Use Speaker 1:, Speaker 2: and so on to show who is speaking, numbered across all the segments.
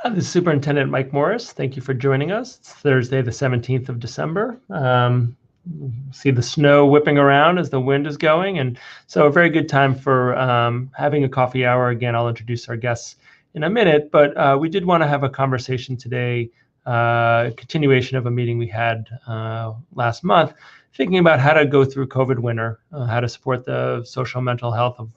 Speaker 1: This is Superintendent Mike Morris. Thank you for joining us. It's Thursday, the 17th of December. See the snow whipping around as the wind is going, and so a very good time for having a coffee hour. Again, I'll introduce our guests in a minute, but we did want to have a conversation today, a continuation of a meeting we had last month, thinking about how to go through COVID winter, how to support the social and mental health of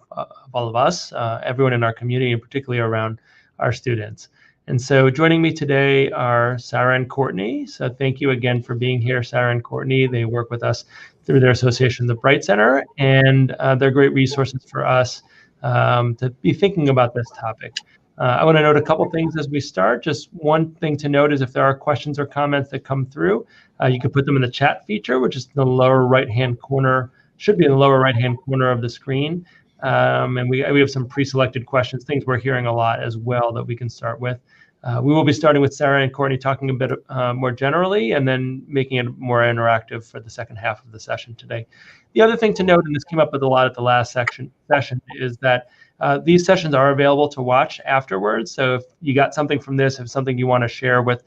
Speaker 1: all of us, everyone in our community, and particularly around our students. And so joining me today are Sarah and Courtney. So thank you again for being here, Sarah and Courtney. They work with us through their association, the Bright Center, and they're great resources for us to be thinking about this topic. I want to note a couple things as we start. Just one thing to note is if there are questions or comments that come through, you can put them in the chat feature, which is in the lower right-hand corner, should be in the lower right-hand corner of the screen. And we have some pre-selected questions, things we're hearing a lot as well that we can start with. We will be starting with Sarah and Courtney talking a bit more generally, and then making it more interactive for the second half of the session today. The other thing to note, and this came up with a lot at the last session, is that these sessions are available to watch afterwards. So if you got something from this, if something you want to share with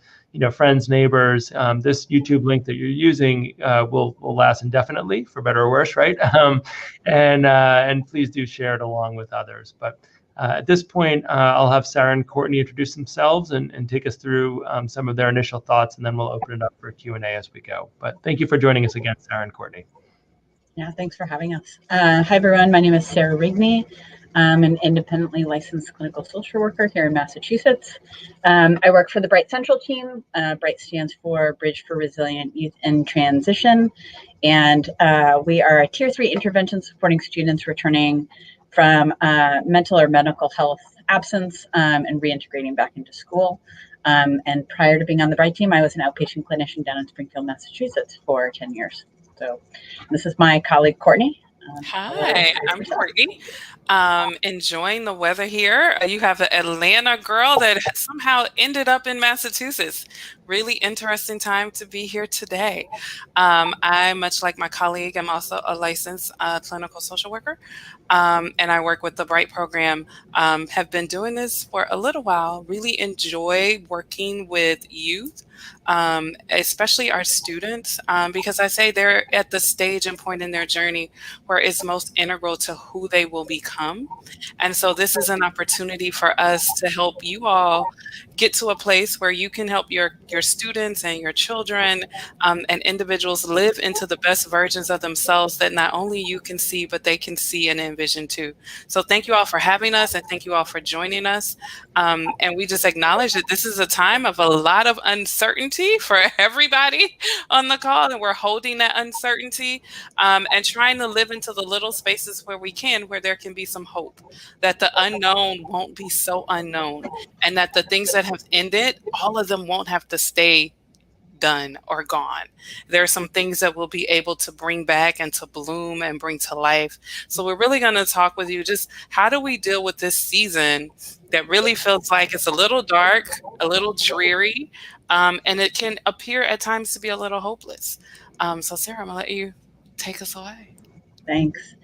Speaker 1: friends, neighbors, this YouTube link that you're using will last indefinitely, for better or worse, right? And please do share it along with others. But at this point, I'll have Sarah and Courtney introduce themselves and take us through some of their initial thoughts, and then we'll open it up for Q&A as we go. But thank you for joining us again, Sarah and Courtney.
Speaker 2: Yeah, thanks for having us. Hi, everyone. My name is Sarah Rigney. I'm an independently licensed clinical social worker here in Massachusetts. I work for the Bright Central team. Bright stands for Bridge for Resilient Youth in Transition. And we are a Tier 3 intervention supporting students returning from mental or medical health absence and reintegrating back into school. And prior to being on the Bright team, I was an outpatient clinician down in Springfield, Massachusetts for 10 years. So this is my colleague, Courtney.
Speaker 3: Hi, I'm Courtney. Enjoying the weather here. You have an Atlanta girl that somehow ended up in Massachusetts. Really interesting time to be here today. I, much like my colleague, am also a licensed clinical social worker, and I work with the Bright program. Have been doing this for a little while. Really enjoy working with youth, especially our students, because I say they're at the stage and point in their journey where it's most integral to who they will become. And so this is an opportunity for us to help you all get to a place where you can help your students and your children and individuals live into the best versions of themselves that not only you can see, but they can see and envision too. So thank you all for having us, and thank you all for joining us. And we just acknowledge that this is a time of a lot of uncertainty for everybody on the call, and we're holding that uncertainty and trying to live into the little spaces where we can, where there can be some hope, that the unknown won't be so unknown, and that the things that have ended, all of them won't have to stay done or gone. There are some things that we'll be able to bring back and to bloom and bring to life. So we're really going to talk with you just how do we deal with this season that really feels like it's a little dark, a little dreary, and it can appear at times to be a little hopeless. So Sarah, I'm going to let you take us away.
Speaker 2: Thanks.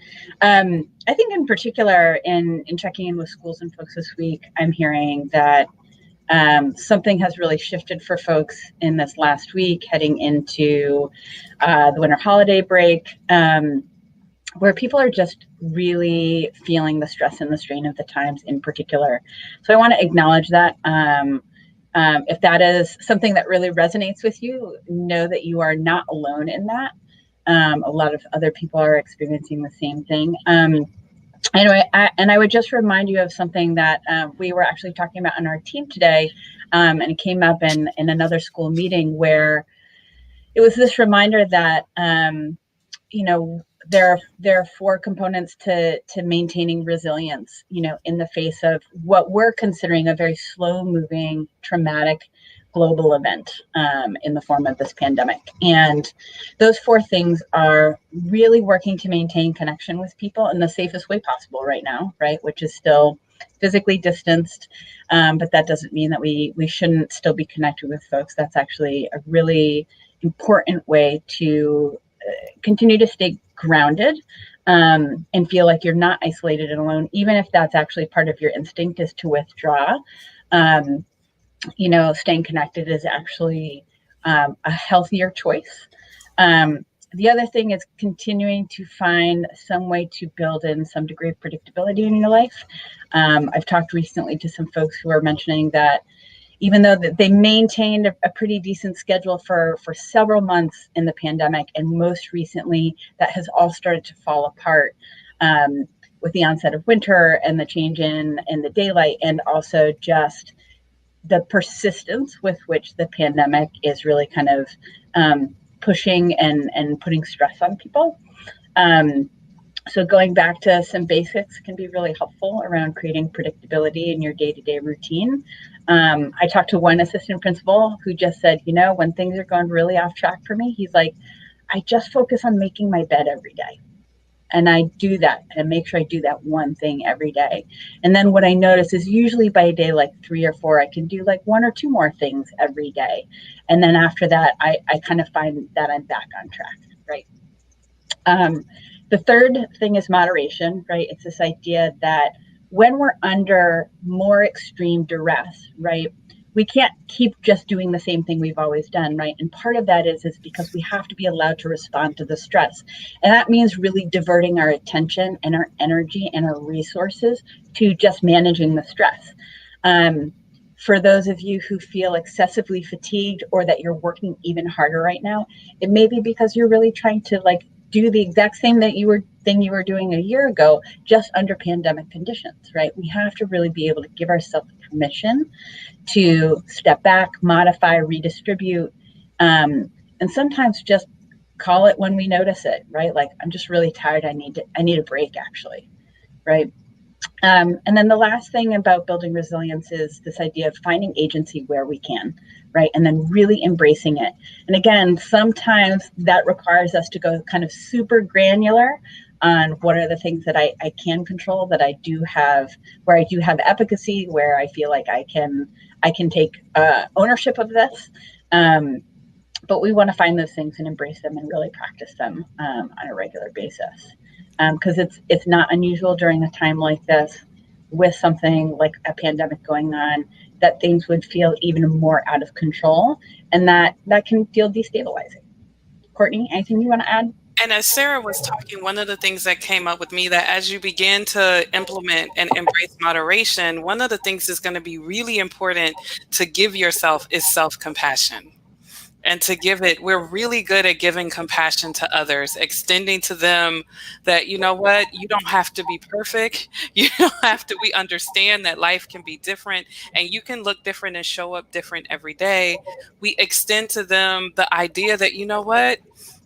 Speaker 2: I think in particular in checking in with schools and folks this week, I'm hearing that something has really shifted for folks in this last week heading into the winter holiday break, where people are just really feeling the stress and the strain of the times in particular. So I want to acknowledge that. If that is something that really resonates with you, know that you are not alone in that. A lot of other people are experiencing the same thing. Anyway, I would just remind you of something that we were actually talking about on our team today, and it came up in another school meeting where it was this reminder that, there are 4 components to maintaining resilience, in the face of what we're considering a very slow-moving, traumatic global event in the form of this pandemic. And those 4 things are really working to maintain connection with people in the safest way possible right now, right? Which is still physically distanced, but that doesn't mean that we shouldn't still be connected with folks. That's actually a really important way to continue to stay grounded and feel like you're not isolated and alone, even if that's actually part of your instinct is to withdraw. staying connected is actually a healthier choice. The other thing is continuing to find some way to build in some degree of predictability in your life. I've talked recently to some folks who are mentioning that even though that they maintained a pretty decent schedule for several months in the pandemic, and most recently that has all started to fall apart with the onset of winter and the change in the daylight, and also just the persistence with which the pandemic is really kind of pushing and putting stress on people. So going back to some basics can be really helpful around creating predictability in your day-to-day routine. I talked to one assistant principal who just said, when things are going really off track for me, he's like, I just focus on making my bed every day. And I do that and make sure I do that one thing every day. And then what I notice is usually by day like 3 or 4, I can do like 1 or 2 more things every day. And then after that, I kind of find that I'm back on track, right? The third thing is moderation, right? It's this idea that when we're under more extreme duress, right, we can't keep just doing the same thing we've always done, right? And part of that is because we have to be allowed to respond to the stress. And that means really diverting our attention and our energy and our resources to just managing the stress. For those of you who feel excessively fatigued or that you're working even harder right now, it may be because you're really trying to do the exact same thing you were doing a year ago, just under pandemic conditions, right? We have to really be able to give ourselves permission to step back, modify, redistribute, and sometimes just call it when we notice it, right? Like, I'm just really tired. I need a break, actually, right? And then the last thing about building resilience is this idea of finding agency where we can, right? And then really embracing it. And again, sometimes that requires us to go kind of super granular on what are the things that I can control, that I do have, where I do have efficacy, where I feel like I can take ownership of this. But we want to find those things and embrace them and really practice them on a regular basis. Because it's not unusual during a time like this, with something like a pandemic going on, that things would feel even more out of control, and that can feel destabilizing. Courtney, anything you want to add?
Speaker 3: And as Sarah was talking, one of the things that came up with me, that as you begin to implement and embrace moderation, one of the things that's going to be really important to give yourself is self-compassion. And to give it, we're really good at giving compassion to others, extending to them that, you know what, you don't have to be perfect. You don't have to, we understand that life can be different and you can look different and show up different every day. We extend to them the idea that, you know what,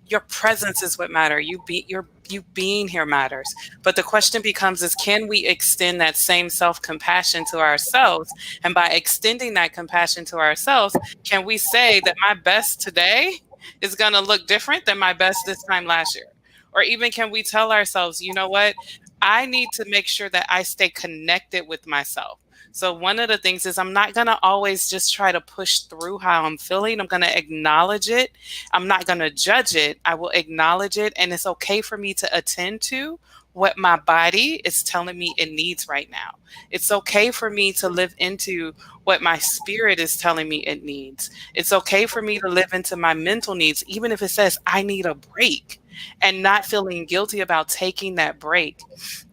Speaker 3: your presence is what matters. You being here matters. But the question becomes is, can we extend that same self-compassion to ourselves? And by extending that compassion to ourselves, can we say that my best today is going to look different than my best this time last year? Or even can we tell ourselves, you know what, I need to make sure that I stay connected with myself. So one of the things is I'm not going to always just try to push through how I'm feeling. I'm going to acknowledge it. I'm not going to judge it. I will acknowledge it. And it's okay for me to attend to what my body is telling me it needs right now. It's okay for me to live into what my spirit is telling me it needs. It's okay for me to live into my mental needs, even if it says I need a break, and not feeling guilty about taking that break.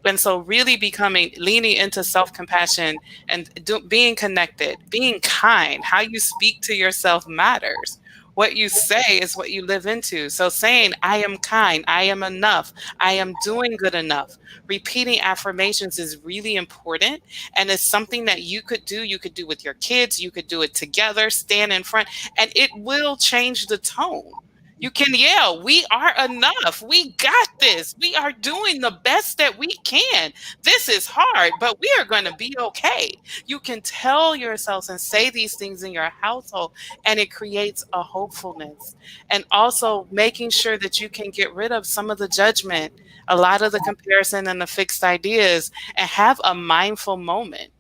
Speaker 3: And so really leaning into self-compassion and being connected, being kind. How you speak to yourself matters. What you say is what you live into. So saying, I am kind, I am enough, I am doing good enough. Repeating affirmations is really important. And it's something that you could do. You could do with your kids. You could do it together, stand in front, and it will change the tone. You can yell, we are enough. We got this. We are doing the best that we can. This is hard, but we are going to be okay. You can tell yourselves and say these things in your household, and it creates a hopefulness. And also making sure that you can get rid of some of the judgment, a lot of the comparison and the fixed ideas, and have a mindful moment.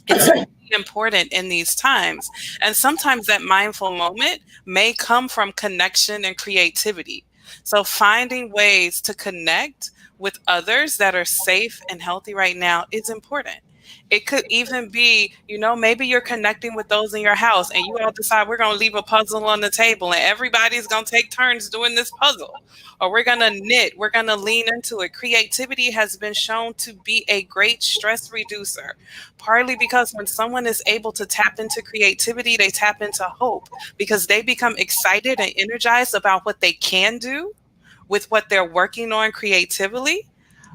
Speaker 3: It's really important in these times. And sometimes that mindful moment may come from connection and creativity. So finding ways to connect with others that are safe and healthy right now is important. It could even be, maybe you're connecting with those in your house and you all decide we're going to leave a puzzle on the table and everybody's going to take turns doing this puzzle. Or we're going to knit, we're going to lean into it. Creativity has been shown to be a great stress reducer, partly because when someone is able to tap into creativity, they tap into hope because they become excited and energized about what they can do with what they're working on creatively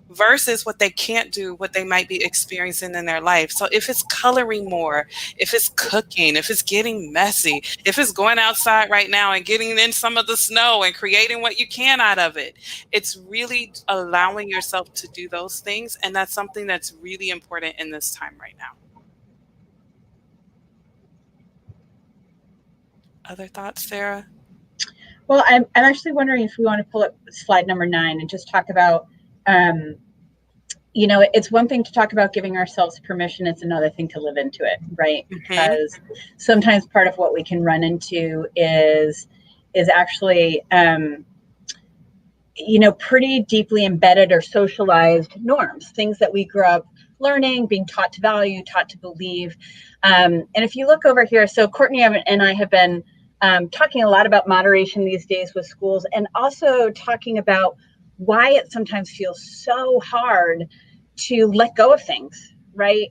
Speaker 3: versus what they can't do, what they might be experiencing in their life. So if it's coloring more, if it's cooking, if it's getting messy, if it's going outside right now and getting in some of the snow and creating what you can out of it, it's really allowing yourself to do those things. And that's something that's really important in this time right now. Other thoughts, Sarah?
Speaker 2: Well, I'm actually wondering if we want to pull up slide number 9 and just talk about, it's one thing to talk about giving ourselves permission. It's another thing to live into it, right? Because sometimes part of what we can run into is actually, pretty deeply embedded or socialized norms, things that we grew up learning, being taught to value, taught to believe. And if you look over here, so Courtney and I have been talking a lot about moderation these days with schools, and also talking about why it sometimes feels so hard to let go of things, right?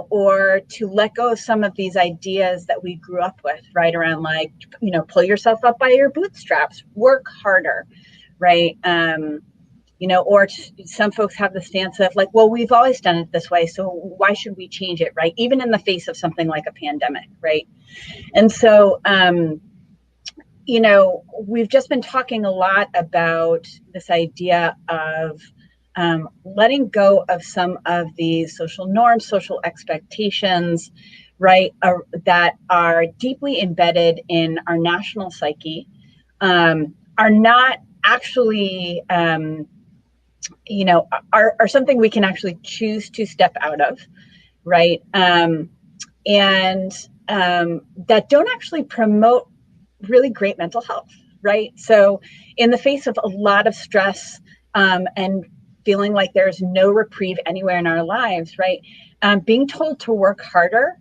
Speaker 2: Or to let go of some of these ideas that we grew up with, right? Around like, pull yourself up by your bootstraps, work harder, right? Or some folks have the stance of like, well, we've always done it this way, so why should we change it, right? Even in the face of something like a pandemic, right? And so, we've just been talking a lot about this idea of letting go of some of these social norms, social expectations, right, that are deeply embedded in our national psyche, are not actually, are something we can actually choose to step out of, right? And that don't actually promote really great mental health, right? So in the face of a lot of stress and feeling like there's no reprieve anywhere in our lives, right? Being told to work harder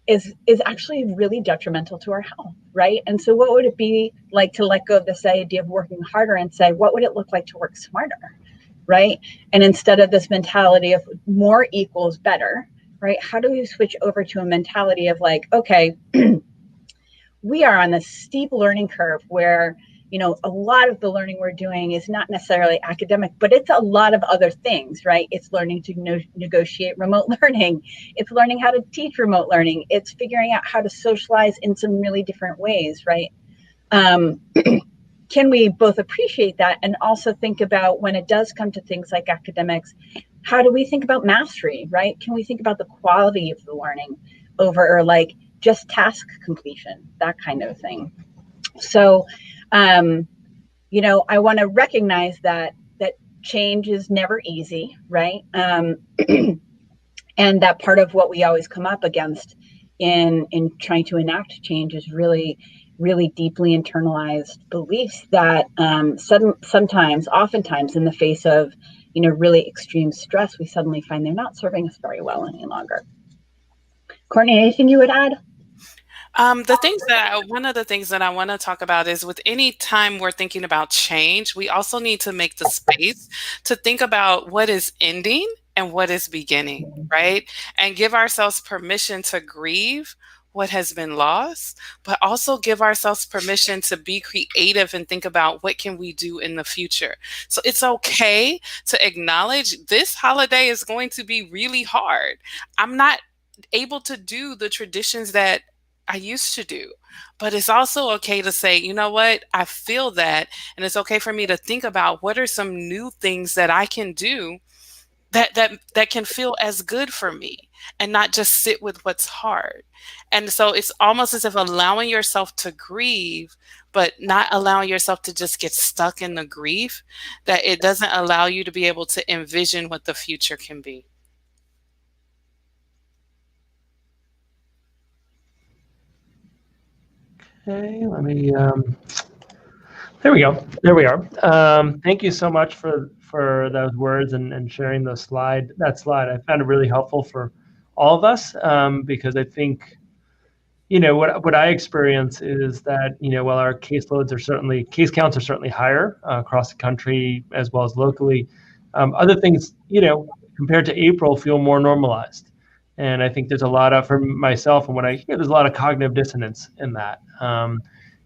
Speaker 2: is actually really detrimental to our health, right? And so what would it be like to let go of this idea of working harder and say, what would it look like to work smarter, right? And instead of this mentality of more equals better, right? How do we switch over to a mentality of like, okay, we are on this steep learning curve where, a lot of the learning we're doing is not necessarily academic, but it's a lot of other things, right? It's learning to negotiate remote learning. It's learning how to teach remote learning. It's figuring out how to socialize in some really different ways, right? Can we both appreciate that and also think about when it does come to things like academics, how do we think about mastery, right? Can we think about the quality of the learning over, or like just task completion, that kind of thing? So, I want to recognize that change is never easy, right? And that part of what we always come up against in trying to enact change is really, really deeply internalized beliefs that oftentimes in the face of, really extreme stress, we suddenly find they're not serving us very well any longer. Courtney, anything you would add?
Speaker 3: One of the things that I want to talk about is with any time we're thinking about change, we also need to make the space to think about what is ending and what is beginning, right? And give ourselves permission to grieve what has been lost, but also give ourselves permission to be creative and think about what can we do in the future. So it's okay to acknowledge this holiday is going to be really hard. I'm not able to do the traditions that I used to do. But it's also okay to say, you know what, I feel that. And it's okay for me to think about what are some new things that I can do that can feel as good for me and not just sit with what's hard. And so it's almost as if allowing yourself to grieve, but not allowing yourself to just get stuck in the grief, that it doesn't allow you to be able to envision what the future can be.
Speaker 1: Okay, let me, there we go. There we are. Thank you so much for for those words and sharing that slide. I found it really helpful for all of us, because I think, what I experience is that, while our case counts are certainly higher across the country as well as locally, other things, compared to April, feel more normalized. And I think there's a lot of, for myself and what I hear, there's a lot of cognitive dissonance in that.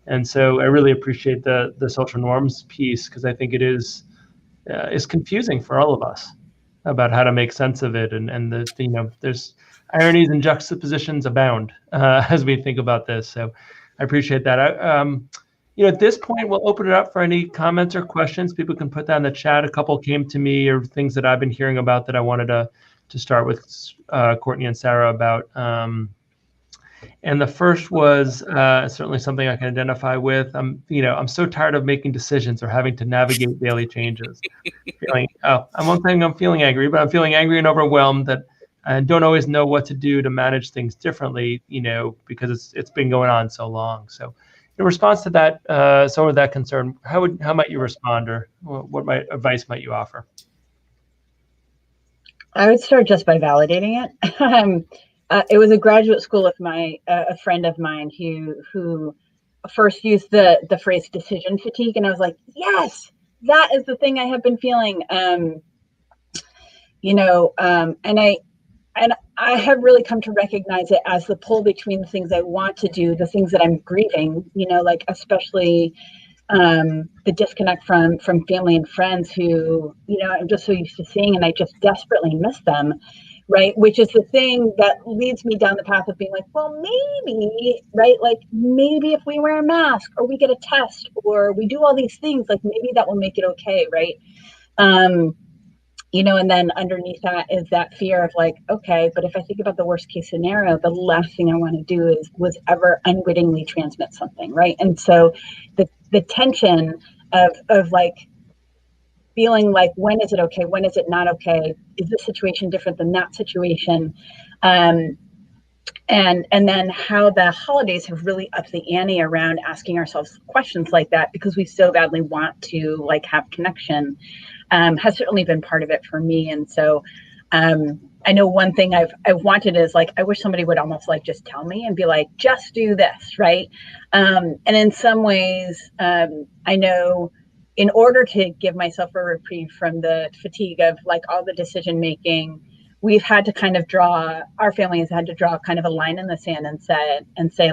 Speaker 1: And so I really appreciate the social norms piece, because I think it is confusing for all of us about how to make sense of it. And there's ironies and juxtapositions abound as we think about this. So I appreciate that. At this point, we'll open it up for any comments or questions. People can put that in the chat. A couple came to me, or things that I've been hearing about that I wanted to start with Courtney and Sarah about. And the first was certainly something I can identify with. I'm so tired of making decisions or having to navigate daily changes. I won't say I'm feeling angry, but I'm feeling angry and overwhelmed that I don't always know what to do to manage things differently, because it's been going on so long. So in response to that, some of that concern, how might you respond, or what advice might you offer?
Speaker 2: I would start just by validating it. It was a graduate school with a friend of mine who first used the phrase decision fatigue, and I was like, yes, that is the thing I have been feeling. And I have really come to recognize it as the pull between the things I want to do, the things that I'm grieving, like especially the disconnect from family and friends who, I'm just so used to seeing, and I just desperately miss them. Right. Which is the thing that leads me down the path of being like, well, maybe, right. Like maybe if we wear a mask or we get a test or we do all these things, like maybe that will make it okay. Right. And then underneath that is that fear of like, okay, but if I think about the worst case scenario, the last thing I want to do was ever unwittingly transmit something. Right. And so the tension of like, feeling like, when is it okay? When is it not okay? Is this situation different than that situation? And then how the holidays have really upped the ante around asking ourselves questions like that, because we so badly want to like have connection, has certainly been part of it for me. And so I know one thing I've wanted is like, I wish somebody would almost like just tell me and be like, just do this, right? And in some ways, I know, in order to give myself a reprieve from the fatigue of like all the decision making, we've had to kind of our family has had to draw kind of a line in the sand and say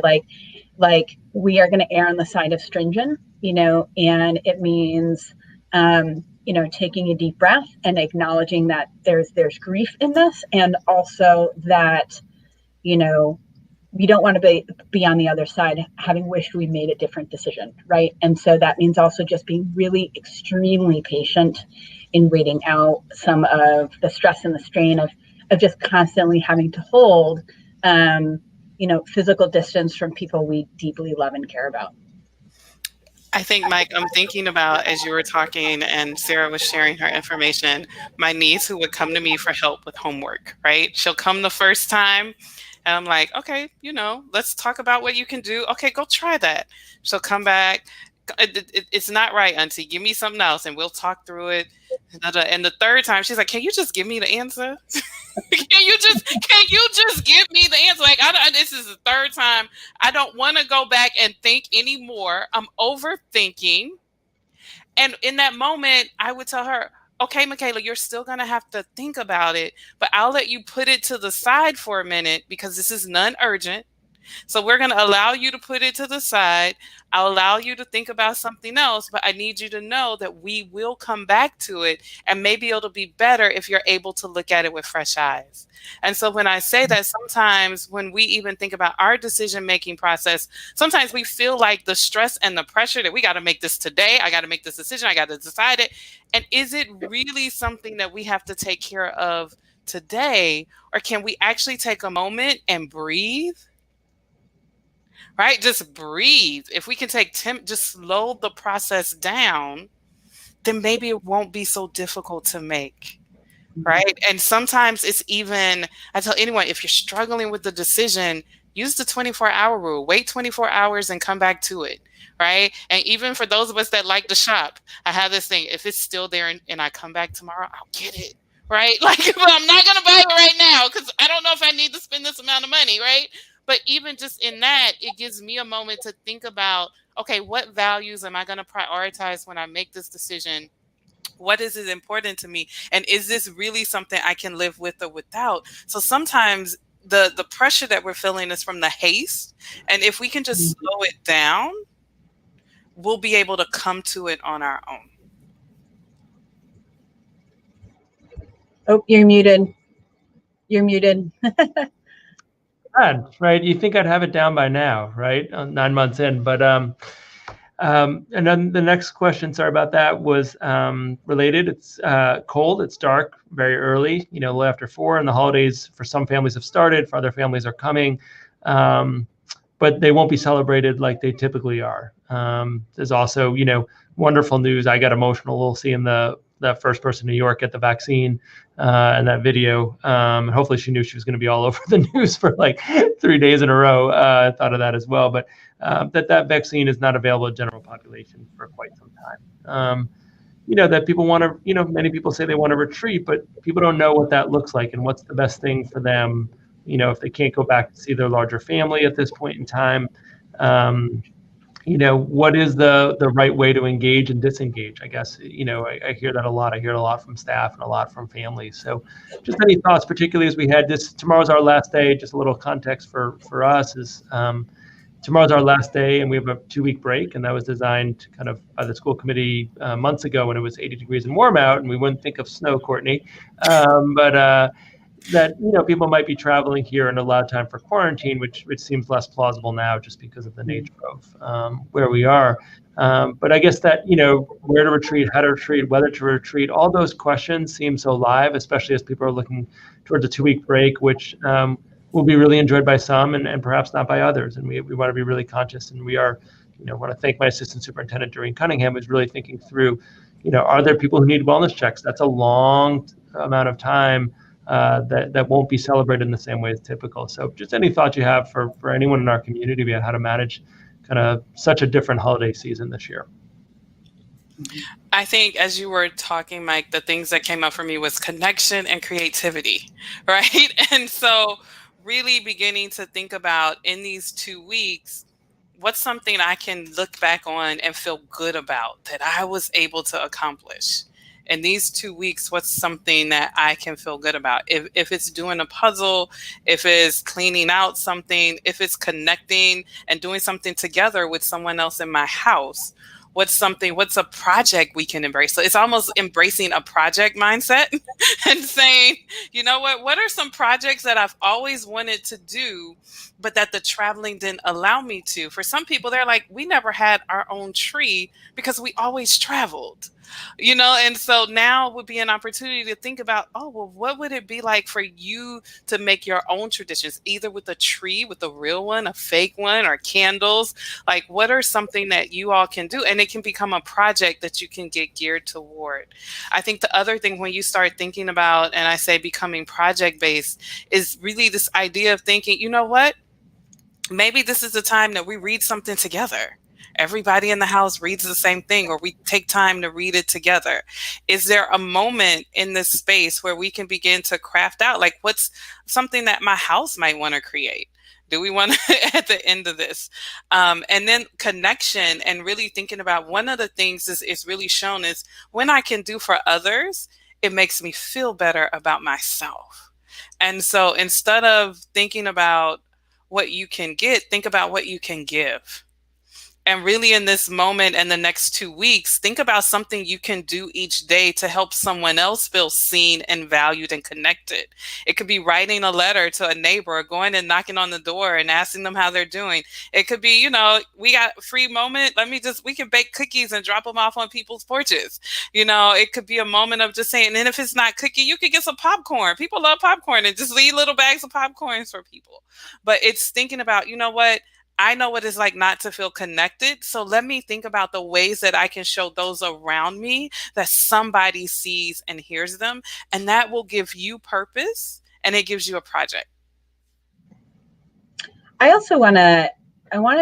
Speaker 2: like we are going to err on the side of stringent, and it means, taking a deep breath and acknowledging that there's grief in this, and also that, we don't want to be on the other side having wished we made a different decision, right? And so that means also just being really extremely patient in waiting out some of the stress and the strain of just constantly having to hold, physical distance from people we deeply love and care about.
Speaker 3: I think, Mike, I'm thinking about, as you were talking and Sarah was sharing her information, my niece who would come to me for help with homework, right? She'll come the first time. And I'm like, okay, let's talk about what you can do. Okay, go try that. She'll come back. It's not right, Auntie. Give me something else and we'll talk through it. And the third time, she's like, can you just give me the answer? Can you just give me the answer? Like, this is the third time. I don't want to go back and think anymore. I'm overthinking. And in that moment, I would tell her, okay, Michaela, you're still going to have to think about it, but I'll let you put it to the side for a minute because this is non-urgent. So we're going to allow you to put it to the side. I'll allow you to think about something else, but I need you to know that we will come back to it. And maybe it'll be better if you're able to look at it with fresh eyes. And so when I say that, sometimes when we even think about our decision-making process, sometimes we feel like the stress and the pressure that we got to make this today. I got to make this decision. I got to decide it. And is it really something that we have to take care of today? Or can we actually take a moment and breathe? Right? Just breathe. If we can just slow the process down, then maybe it won't be so difficult to make. Right? And sometimes it's even, I tell anyone, if you're struggling with the decision, use the 24-hour rule. Wait 24 hours and come back to it, right? And even for those of us that like to shop, I have this thing, if it's still there and I come back tomorrow, I'll get it, right? Like, I'm not going to buy it right now because I don't know if I need to spend this amount of money, right? But even just in that, it gives me a moment to think about, okay, what values am I going to prioritize when I make this decision? What is it important to me? And is this really something I can live with or without? So sometimes the pressure that we're feeling is from the haste. And if we can just slow it down, we'll be able to come to it on our own.
Speaker 2: Oh, you're muted. You're muted.
Speaker 1: Right? You think I'd have it down by now, right? 9 months in, but and then the next question, sorry about that, was related. It's cold, it's dark, very early, a little after 4, and the holidays for some families have started, for other families are coming, but they won't be celebrated like they typically are. There's also, wonderful news. I got emotional seeing the first person in New York get the vaccine and that video. And hopefully she knew she was going to be all over the news for like 3 days in a row. I thought of that as well. But that vaccine is not available to the general population for quite some time. That people want to, many people say they want to retreat, but people don't know what that looks like and what's the best thing for them, if they can't go back to see their larger family at this point in time. What is the right way to engage and disengage? I guess, I hear that a lot. I hear it a lot from staff and a lot from families. So just any thoughts, particularly as we had this, tomorrow's our last day, just a little context for us is tomorrow's our last day and we have a 2-week break. And that was designed kind of by the school committee months ago when it was 80 degrees and warm out and we wouldn't think of snow, Courtney. That people might be traveling here and a lot of time for quarantine, which seems less plausible now just because of the nature of where we are. But I guess that where to retreat, how to retreat, whether to retreat, all those questions seem so live, especially as people are looking towards a 2-week break, which will be really enjoyed by some and perhaps not by others. And we want to be really conscious. And we are, want to thank my assistant superintendent Doreen Cunningham, who's really thinking through, are there people who need wellness checks? That's a long amount of time. That won't be celebrated in the same way as typical. So just any thoughts you have for anyone in our community about how to manage kind of such a different holiday season this year?
Speaker 3: I think as you were talking, Mike, the things that came up for me was connection and creativity, right? And so really beginning to think about in these 2 weeks, what's something I can look back on and feel good about that I was able to accomplish? In these 2 weeks, what's something that I can feel good about? If it's doing a puzzle, if it's cleaning out something, if it's connecting and doing something together with someone else in my house, what's a project we can embrace? So it's almost embracing a project mindset and saying, what are some projects that I've always wanted to do, but that the traveling didn't allow me to? For some people, they're like, we never had our own tree because we always traveled. And so now would be an opportunity to think about, what would it be like for you to make your own traditions, either with a tree, with a real one, a fake one, or candles? Like, what are something that you all can do? And it can become a project that you can get geared toward. I think the other thing when you start thinking about, and I say becoming project-based, is really this idea of thinking, you know what? Maybe this is the time that we read something together. Everybody in the house reads the same thing, or we take time to read it together. Is there a moment in this space where we can begin to craft out, like, what's something that my house might want to create? Do we want to at the end of this? And then connection and really thinking about one of the things is really shown is when I can do for others, it makes me feel better about myself. And so instead of thinking about what you can get, think about what you can give. And really in this moment and the next 2 weeks, think about something you can do each day to help someone else feel seen and valued and connected. It could be writing a letter to a neighbor, or going and knocking on the door and asking them how they're doing. It could be, we got a free moment. We can bake cookies and drop them off on people's porches. It could be a moment of just saying, and if it's not cookie, you could get some popcorn. People love popcorn, and just leave little bags of popcorns for people. But it's thinking about, what? I know what it's like not to feel connected. So let me think about the ways that I can show those around me that somebody sees and hears them. And that will give you purpose, and it gives you a project.
Speaker 2: I also want to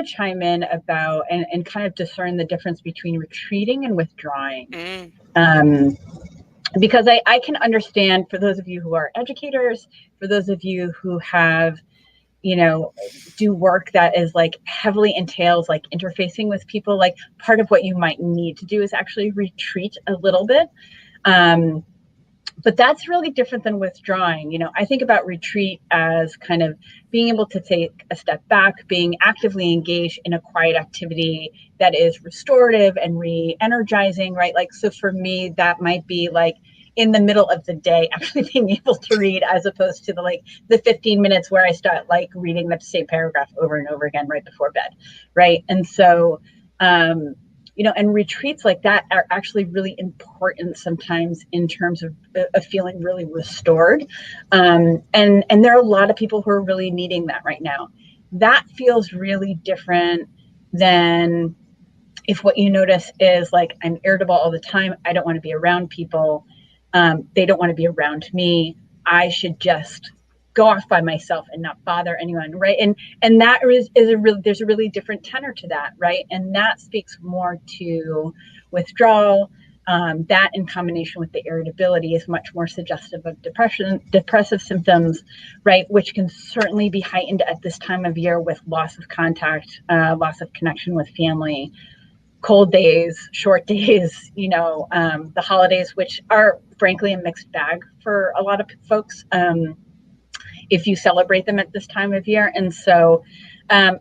Speaker 2: chime in about and kind of discern the difference between retreating and withdrawing. Because I can understand, for those of you who are educators, for those of you who have, do work that is like heavily entails like interfacing with people, like part of what you might need to do is actually retreat a little bit. But that's really different than withdrawing. I think about retreat as kind of being able to take a step back, being actively engaged in a quiet activity that is restorative and re-energizing, right? Like, so for me, that might be like in the middle of the day, actually being able to read, as opposed to the 15 minutes where I start like reading the same paragraph over and over again right before bed, right? And so, and retreats like that are actually really important sometimes in terms of feeling really restored. And there are a lot of people who are really needing that right now. That feels really different than if what you notice is like, I'm irritable all the time. I don't want to be around people. They don't want to be around me. I should just go off by myself and not bother anyone, right? And that there's a really different tenor to that, right? And that speaks more to withdrawal. That in combination with the irritability is much more suggestive of depressive symptoms, right? Which can certainly be heightened at this time of year with loss of contact, loss of connection with family, cold days, short days, the holidays, which are frankly a mixed bag for a lot of folks. If you celebrate them at this time of year. And so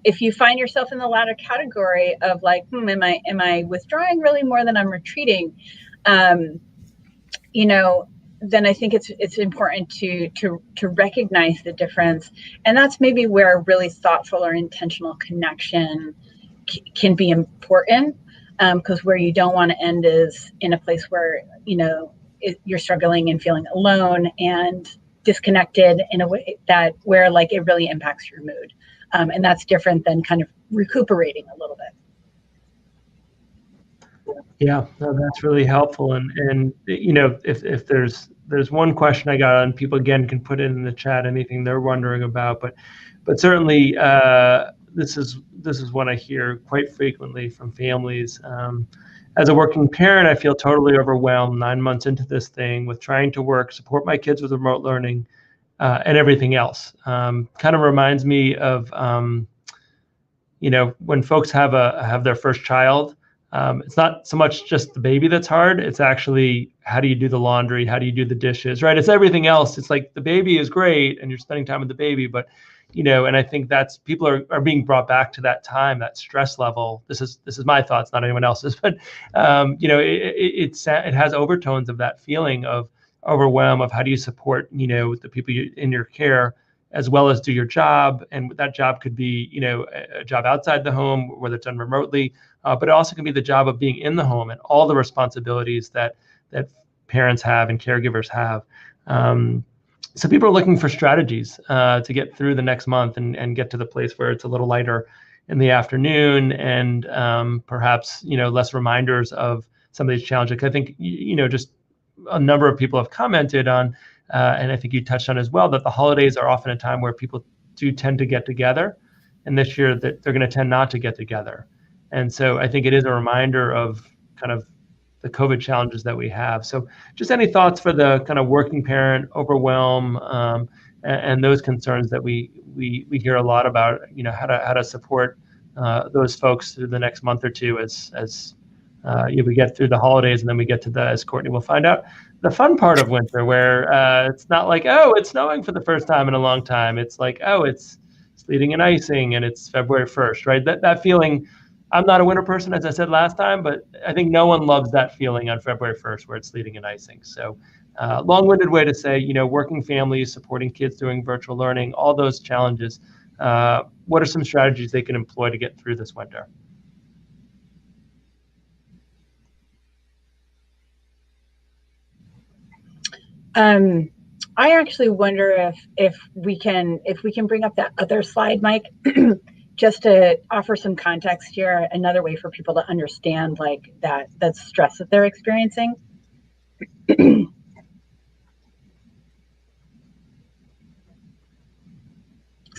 Speaker 2: if you find yourself in the latter category of like, am I withdrawing really more than I'm retreating? Then I think it's important to recognize the difference. And that's maybe where really thoughtful or intentional connection can be important, because where you don't want to end is in a place where, you're struggling and feeling alone and disconnected in a way where like it really impacts your mood. And that's different than kind of recuperating a little bit.
Speaker 1: Yeah, no, that's really helpful. And if there's one question I got, and people again can put it in the chat, anything they're wondering about, but certainly this is what I hear quite frequently from families. As a working parent, I feel totally overwhelmed 9 months into this thing with trying to work, support my kids with remote learning, and everything else. Kind of reminds me of, when folks have their first child. It's not so much just the baby that's hard. It's actually, how do you do the laundry? How do you do the dishes, right? It's everything else. It's like the baby is great and you're spending time with the baby, but and I think that's, people are being brought back to that time, that stress level. This is my thoughts, not anyone else's, but it has overtones of that feeling of overwhelm, of how do you support, the people in your care, as well as do your job. And that job could be, a job outside the home, whether it's done remotely, but it also can be the job of being in the home and all the responsibilities that parents have and caregivers have. So people are looking for strategies to get through the next month and get to the place where it's a little lighter in the afternoon, and perhaps less reminders of some of these challenges. I think just a number of people have commented on, and I think you touched on as well, that the holidays are often a time where people do tend to get together, and this year that they're going to tend not to get together. And so I think it is a reminder of kind of the COVID challenges that we have. So just any thoughts for the kind of working parent overwhelm, and those concerns that we hear a lot about, how to support those folks through the next month or two as we get through the holidays, and then we get to as Courtney will find out, the fun part of winter, where it's not like, oh, it's snowing for the first time in a long time. It's like, oh, it's sleeting and icing, and it's February 1st, right? That feeling. I'm not a winter person, as I said last time, but I think no one loves that feeling on February 1st where it's sleeting and icing. So long-winded way to say, working families, supporting kids doing virtual learning, all those challenges. What are some strategies they can employ to get through this winter?
Speaker 2: I actually wonder if we can bring up that other slide, Mike, just to offer some context here, another way for people to understand like that stress that they're experiencing.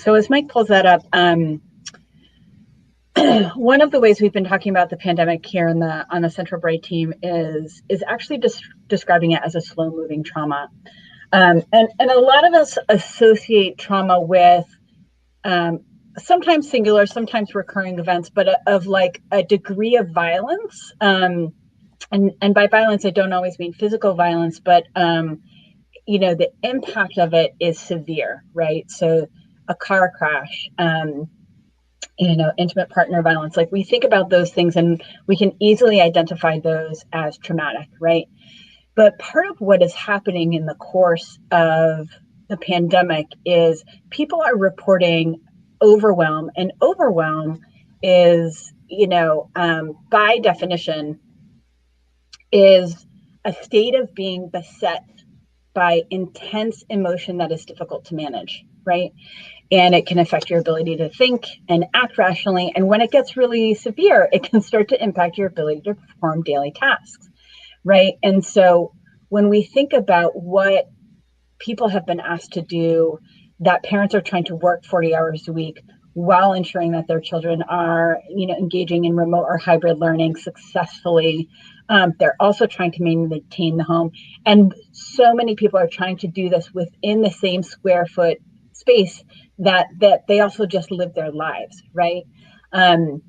Speaker 2: So as Mike pulls that up, one of the ways we've been talking about the pandemic here on the Central Bright team is actually describing it as a slow-moving trauma. And a lot of us associate trauma with sometimes singular, sometimes recurring events, but of like a degree of violence. And by violence, I don't always mean physical violence, but the impact of it is severe, right? So a car crash, intimate partner violence. Like, we think about those things and we can easily identify those as traumatic, right? But part of what is happening in the course of the pandemic is people are reporting overwhelm, and overwhelm is, by definition, is a state of being beset by intense emotion that is difficult to manage, right? And it can affect your ability to think and act rationally. And when it gets really severe, it can start to impact your ability to perform daily tasks, right? And so when we think about what people have been asked to do, that parents are trying to work 40 hours a week while ensuring that their children are, engaging in remote or hybrid learning successfully. They're also trying to maintain the home. And so many people are trying to do this within the same square foot space that they also just live their lives, right? And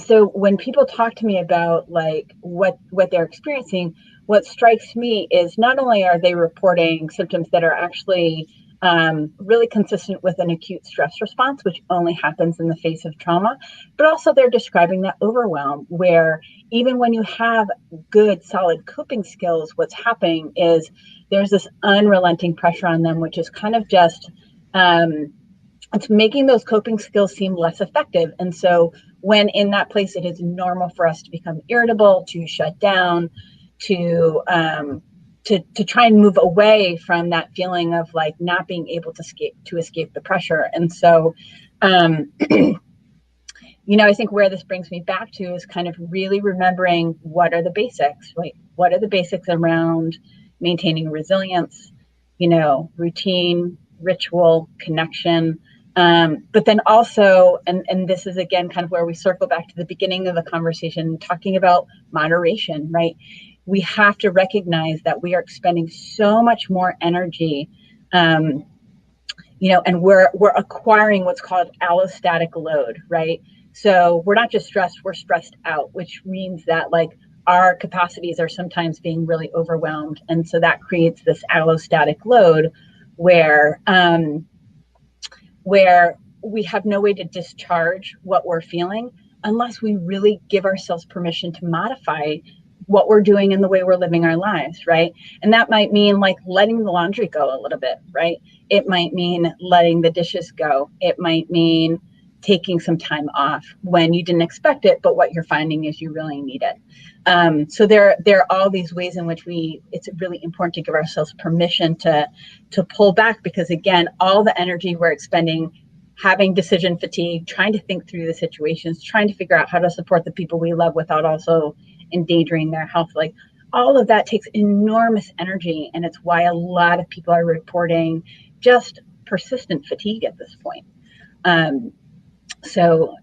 Speaker 2: so when people talk to me about like what they're experiencing, what strikes me is not only are they reporting symptoms that are actually really consistent with an acute stress response, which only happens in the face of trauma, but also they're describing that overwhelm, where even when you have good, solid coping skills, what's happening is there's this unrelenting pressure on them, which is kind of just, it's making those coping skills seem less effective. And so when in that place, it is normal for us to become irritable, to shut down, to try and move away from that feeling of like not being able to escape the pressure. And so, I think where this brings me back to is kind of really remembering what are the basics, right? What are the basics around maintaining resilience, routine, ritual, connection. But then also, and this is again kind of where we circle back to the beginning of the conversation, talking about moderation, right? We have to recognize that we are expending so much more energy, and we're acquiring what's called allostatic load, right? So we're not just stressed, we're stressed out, which means that like our capacities are sometimes being really overwhelmed. And so that creates this allostatic load where we have no way to discharge what we're feeling unless we really give ourselves permission to modify what we're doing and the way we're living our lives, right? And that might mean like letting the laundry go a little bit, right? It might mean letting the dishes go. It might mean taking some time off when you didn't expect it, but what you're finding is you really need it. So there are all these ways in which it's really important to give ourselves permission to pull back, because again, all the energy we're expending having decision fatigue, trying to think through the situations, trying to figure out how to support the people we love without also endangering their health. Like all of that takes enormous energy. And it's why a lot of people are reporting just persistent fatigue at this point. So,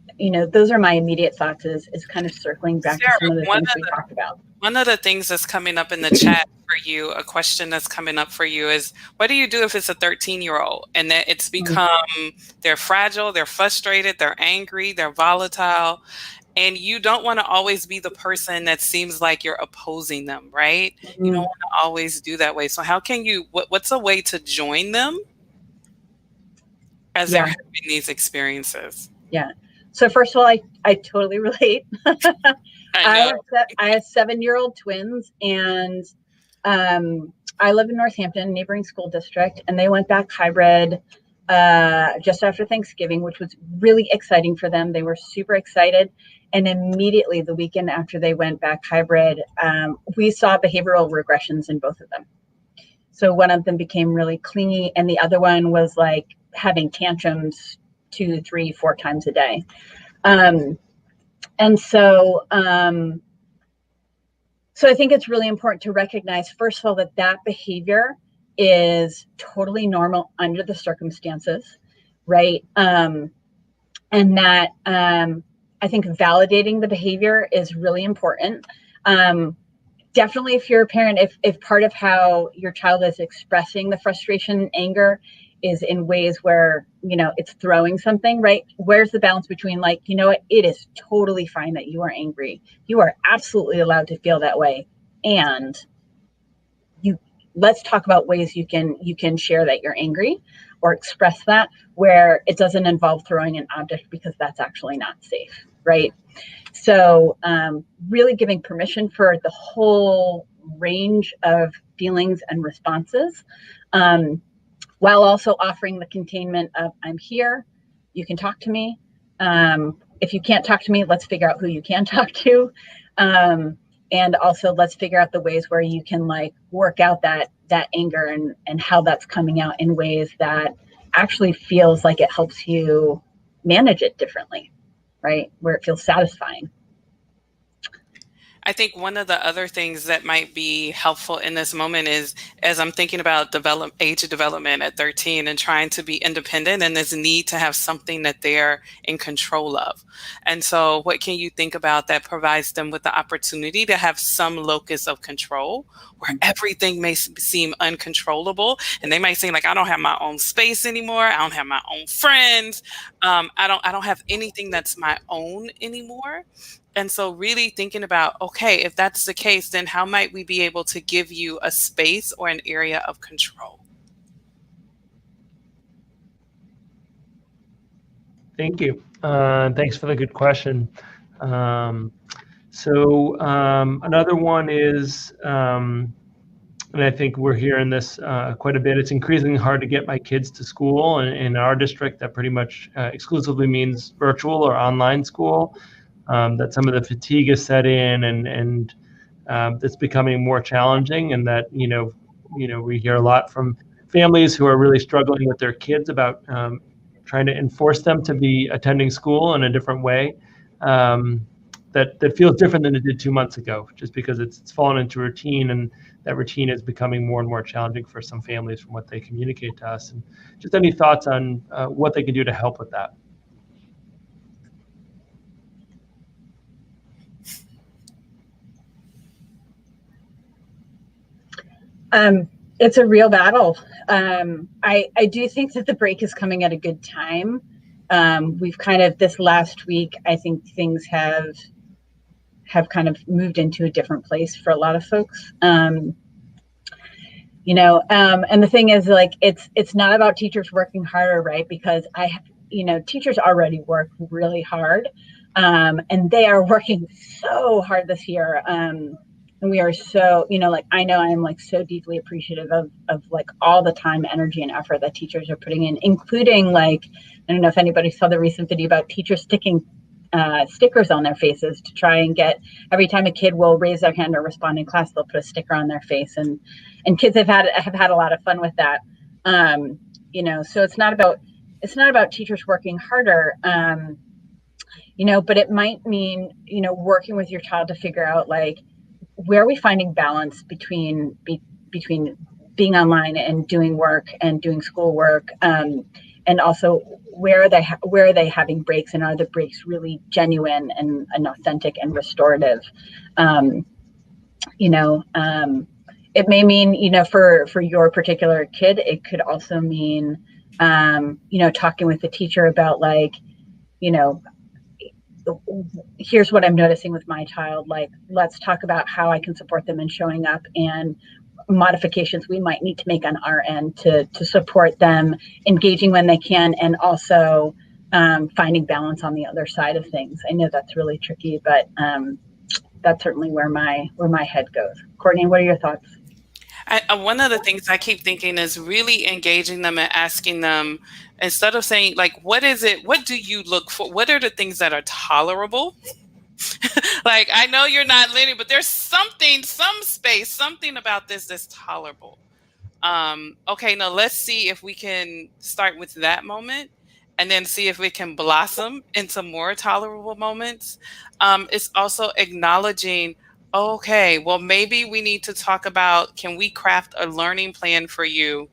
Speaker 2: those are my immediate thoughts is kind of circling back to some of the things we talked about.
Speaker 3: One of the things that's coming up in the chat for you, a question that's coming up for you is, what do you do if it's a 13-year-old and that it's become, they're fragile, they're frustrated, they're angry, they're volatile, and you don't want to always be the person that seems like you're opposing them, right? You don't want to always do that way. So how can you, what's a way to join them as they're having these experiences?
Speaker 2: Yeah. So first of all, I totally relate. I have 7-year-old twins, and I live in Northampton, neighboring school district, and they went back hybrid just after Thanksgiving, which was really exciting for them. They were super excited. And immediately the weekend after they went back hybrid, we saw behavioral regressions in both of them. So one of them became really clingy, and the other one was like having tantrums 2, 3, 4 times a day. And so I think it's really important to recognize, first of all, that behavior is totally normal under the circumstances, right? And that I think validating the behavior is really important. Definitely, if you're a parent, if part of how your child is expressing the frustration and anger is in ways where, it's throwing something, right? Where's the balance between like, what, it is totally fine that you are angry. You are absolutely allowed to feel that way. And let's talk about ways you can share that you're angry or express that where it doesn't involve throwing an object, because that's actually not safe, right? So really giving permission for the whole range of feelings and responses, while also offering the containment of, I'm here, you can talk to me. If you can't talk to me, let's figure out who you can talk to. And also let's figure out the ways where you can like work out that anger and how that's coming out in ways that actually feels like it helps you manage it differently, right? Where it feels satisfying.
Speaker 3: I think one of the other things that might be helpful in this moment is, as I'm thinking about age of development at 13 and trying to be independent, and this need to have something that they're in control of. And so what can you think about that provides them with the opportunity to have some locus of control where everything may seem uncontrollable, and they might seem like, I don't have my own space anymore. I don't have my own friends. I don't have anything that's my own anymore. And so really thinking about, okay, if that's the case, then how might we be able to give you a space or an area of control?
Speaker 1: Thank you. Thanks for the good question. Another one is, and I think we're hearing this quite a bit, it's increasingly hard to get my kids to school. And in our district, that pretty much exclusively means virtual or online school. That some of the fatigue is set in, and that's becoming more challenging. And that, we hear a lot from families who are really struggling with their kids about trying to enforce them to be attending school in a different way. That feels different than it did 2 months ago, just because it's fallen into routine, and that routine is becoming more and more challenging for some families from what they communicate to us. And just any thoughts on what they can do to help with that?
Speaker 2: It's a real battle. I do think that the break is coming at a good time. We've kind of, this last week, I think things have kind of moved into a different place for a lot of folks. And the thing is, like, it's not about teachers working harder, right? Because teachers already work really hard, and they are working so hard this year. And we are so, I know I'm like so deeply appreciative of like all the time, energy, and effort that teachers are putting in, including like, I don't know if anybody saw the recent video about teachers sticking stickers on their faces to try and get, every time a kid will raise their hand or respond in class, they'll put a sticker on their face, and kids have had a lot of fun with that. So it's not about teachers working harder, but it might mean, working with your child to figure out like, where are we finding balance between being online and doing work and doing schoolwork, and also where are they having breaks, and are the breaks really genuine and authentic and restorative? It may mean, for your particular kid, it could also mean, talking with the teacher about like, here's what I'm noticing with my child. Like, let's talk about how I can support them in showing up, and modifications we might need to make on our end to support them engaging when they can, and also finding balance on the other side of things. I know that's really tricky, but that's certainly where my head goes. Courtney, what are your thoughts?
Speaker 3: One of the things I keep thinking is really engaging them and asking them, instead of saying like, what is it? What do you look for? What are the things that are tolerable? Like, I know you're not linear, but there's some space, something about this that's tolerable. Okay, now let's see if we can start with that moment, and then see if we can blossom into more tolerable moments. It's also acknowledging, okay, well, maybe we need to talk about, can we craft a learning plan for you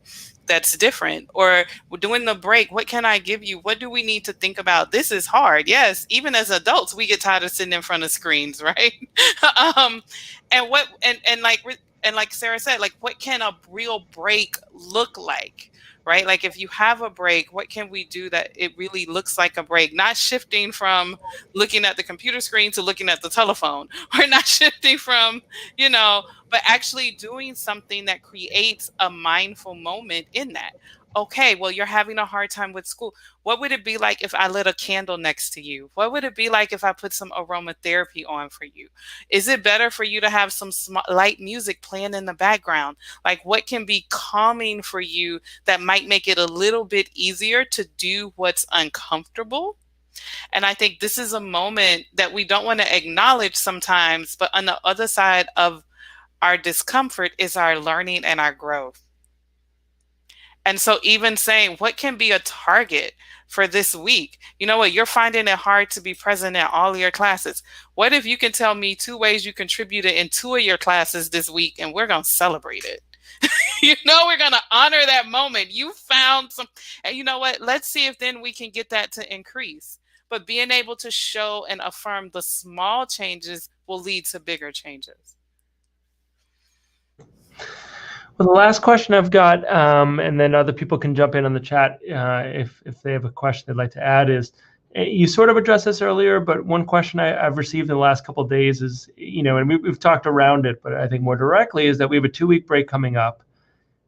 Speaker 3: that's different? Or during the break, what can I give you? What do we need to think about? This is hard. Yes, even as adults, we get tired of sitting in front of screens, right? And what and like Sarah said, like, what can a real break look like? Right? Like, if you have a break, what can we do that it really looks like a break? Not shifting from looking at the computer screen to looking at the telephone, or not shifting from, but actually doing something that creates a mindful moment in that. Okay, well, you're having a hard time with school. What would it be like if I lit a candle next to you? What would it be like if I put some aromatherapy on for you? Is it better for you to have some light music playing in the background? Like, what can be calming for you that might make it a little bit easier to do what's uncomfortable? And I think this is a moment that we don't want to acknowledge sometimes, but on the other side of our discomfort is our learning and our growth. And so even saying, what can be a target for this week? You know what? You're finding it hard to be present in all of your classes. What if you can tell me 2 ways you contributed in 2 of your classes this week, and we're going to celebrate it? We're going to honor that moment. You found some, and you know what? Let's see if then we can get that to increase. But being able to show and affirm the small changes will lead to bigger changes.
Speaker 1: Well, the last question I've got, and then other people can jump in on the chat if they have a question they'd like to add, is, you sort of addressed this earlier, but one question I've received in the last couple of days is, and we've talked around it, but I think more directly is that we have a 2-week break coming up.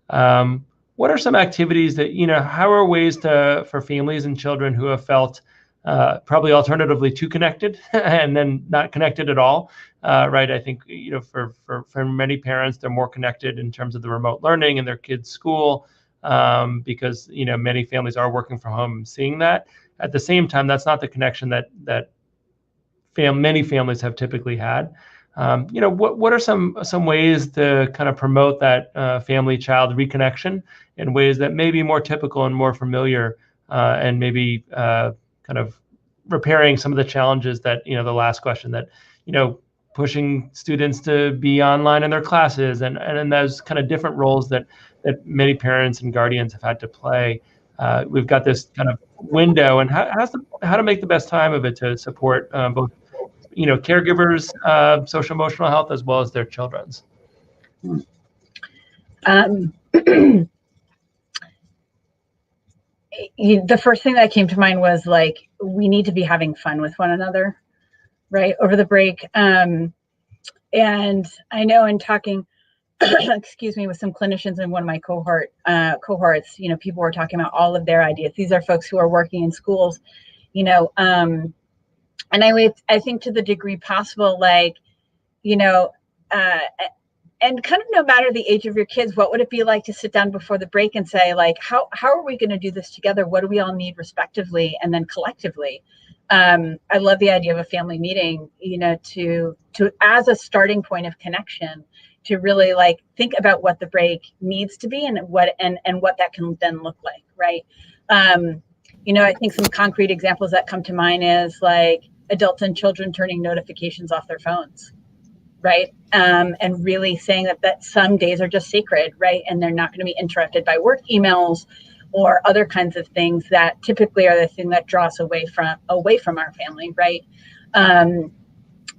Speaker 1: What are some activities that, how are ways for families and children who have felt probably alternatively too connected and then not connected at all, right? I think, for many parents, they're more connected in terms of the remote learning in their kids' school, because, many families are working from home and seeing that. At the same time, that's not the connection that many families have typically had. What are some ways to kind of promote that family-child reconnection in ways that may be more typical and more familiar, and maybe kind of repairing some of the challenges that, the last question, that, pushing students to be online in their classes and those kind of different roles that many parents and guardians have had to play. We've got this kind of window, and how to make the best time of it to support both, caregivers' social emotional health as well as their children's.
Speaker 2: The first thing that came to mind was, like, we need to be having fun with one another, right, over the break. And I know in talking, excuse me, with some clinicians in one of my cohorts, people were talking about all of their ideas. These are folks who are working in schools, and I think to the degree possible, like, and kind of no matter the age of your kids, what would it be like to sit down before the break and say, like, how are we going to do this together? What do we all need respectively and then collectively? I love the idea of a family meeting, to as a starting point of connection, to really, like, think about what the break needs to be and what that can then look like, right? I think some concrete examples that come to mind is, like, adults and children turning notifications off their phones, right? And really saying that some days are just sacred, right? And they're not going to be interrupted by work emails or other kinds of things that typically are the thing that draw us away from our family, right? And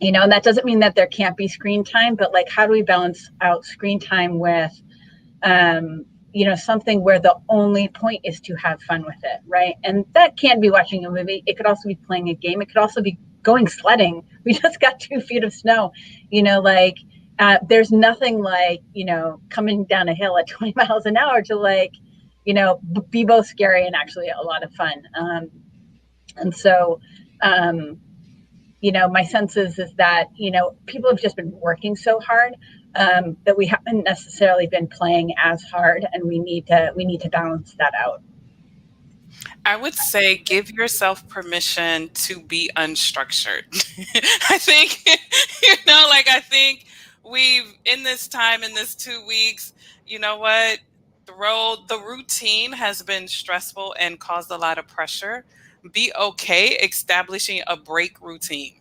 Speaker 2: that doesn't mean that there can't be screen time, but, like, how do we balance out screen time with, something where the only point is to have fun with it, right? And that can be watching a movie. It could also be playing a game. It could also be going sledding. We just got 2 feet of snow, there's nothing like, coming down a hill at 20 miles an hour to, like, be both scary and actually a lot of fun. And so, my sense is that, people have just been working so hard, that we haven't necessarily been playing as hard, and we need to balance that out.
Speaker 3: I would say give yourself permission to be unstructured. I think, I think we've, in this time, in this 2 weeks, the routine has been stressful and caused a lot of pressure. Be okay establishing a break routine.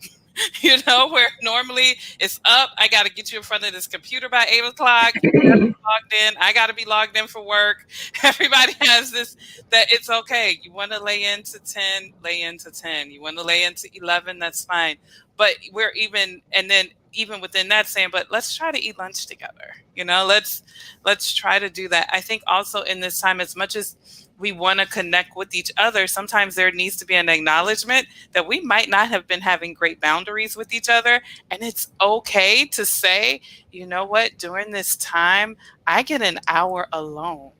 Speaker 3: You know, where normally it's up, I got to get you in front of this computer by 8 o'clock. You gotta be logged in. I got to be logged in for work. Everybody has this, that it's okay. You want to lay into 10, lay into 10. You want to lay into 11, that's fine. But we're even, and then even within that saying, but let's try to eat lunch together. You know, let's try to do that. I think also in this time, as much as we want to connect with each other, sometimes there needs to be an acknowledgement that we might not have been having great boundaries with each other. And it's okay to say, you know what, during this time, I get an hour alone.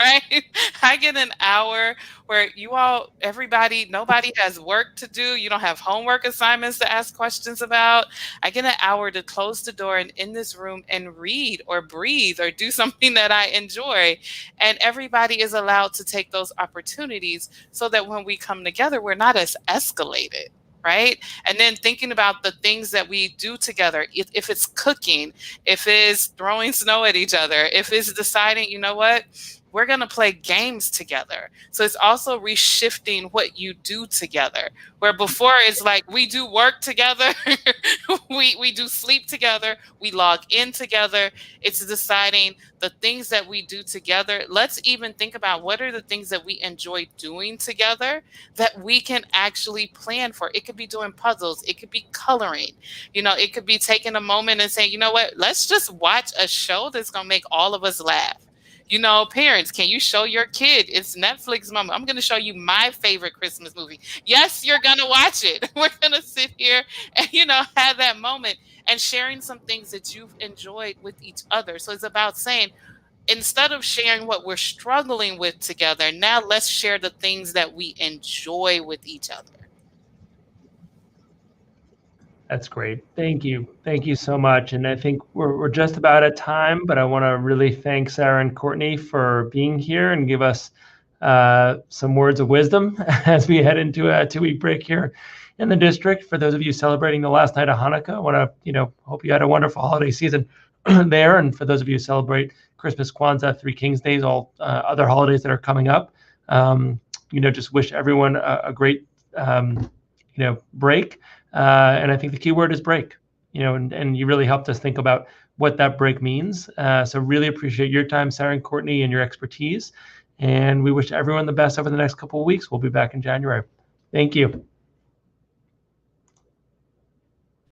Speaker 3: Right? I get an hour where you all, everybody, nobody has work to do. You don't have homework assignments to ask questions about. I get an hour to close the door and in this room and read or breathe or do something that I enjoy. And everybody is allowed to take those opportunities so that when we come together, we're not as escalated. Right. And then thinking about the things that we do together, if it's cooking, if it's throwing snow at each other, if it's deciding, you know what, we're going to play games together. So it's also reshifting what you do together, where before it's like we do work together, we do sleep together, we log in together. It's deciding the things that we do together. Let's even think about what are the things that we enjoy doing together that we can actually plan for. It could be doing puzzles. It could be coloring. You know, it could be taking a moment and saying, you know what, let's just watch a show that's going to make all of us laugh. You know, parents, can you show your kid? It's Netflix moment. I'm going to show you my favorite Christmas movie. Yes, you're going to watch it. We're going to sit here and, you know, have that moment and sharing some things that you've enjoyed with each other. So it's about saying, instead of sharing what we're struggling with together, now let's share the things that we enjoy with each other.
Speaker 1: That's great. Thank you. Thank you so much. And I think we're just about at time, but I want to really thank Sarah and Courtney for being here and give us some words of wisdom as we head into a 2-week break here in the district. For those of you celebrating the last night of Hanukkah, I want to, hope you had a wonderful holiday season there. And for those of you who celebrate Christmas, Kwanzaa, Three Kings Days, all other holidays that are coming up, just wish everyone a great, break. And I think the key word is break, and you really helped us think about what that break means. So really appreciate your time, Sarah and Courtney, and your expertise. And we wish everyone the best over the next couple of weeks. We'll be back in January. Thank you.